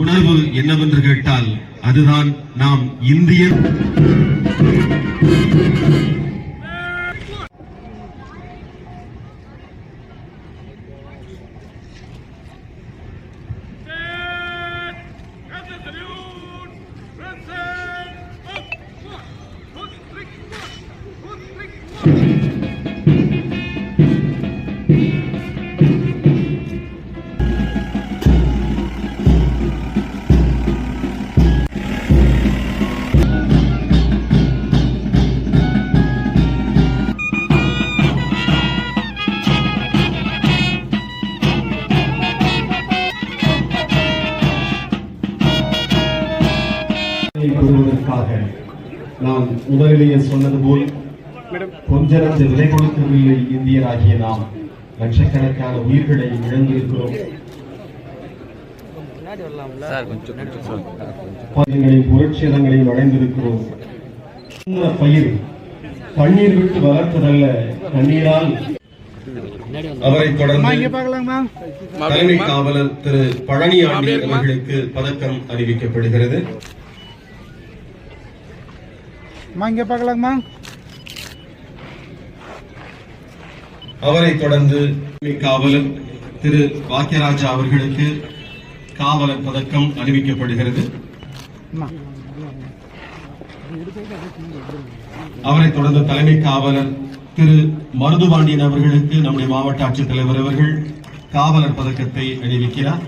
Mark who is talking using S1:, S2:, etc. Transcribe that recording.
S1: உணர்வு என்னவென்று கேட்டால் அதுதான் நாம் இந்தியன். கூறுவதற்காக நான் முதலிலேயே சொன்னது போல் கொஞ்ச நஞ்ச விலை கொடுக்கவில்லை. இந்தியராகிய நாம் லட்சக்கணக்கான உயிர்களை இழந்திருக்கிறோம். புரட்சிதங்களையும் அடைந்திருக்கிறோம். பயிர் தண்ணீர் விட்டு வளர்த்ததல்ல, தண்ணீரால். அவரை தொடர்ந்து தலைமை காவலர் திரு பழனி ஆண்டியர் அவர்களுக்கு பதக்கம் அறிவிக்கப்படுகிறது. அவரை தொடர்ந்து காவலர் திரு பாக்கியராஜா அவர்களுக்கு காவலர் பதக்கம் அறிவிக்கப்படுகிறது. அவரை தொடர்ந்து தலைமை காவலர் திரு மருதுபாண்டியன் அவர்களுக்கு நம்முடைய மாவட்ட ஆட்சித்தலைவர் அவர்கள் காவலர் பதக்கத்தை அறிவிக்கிறார்.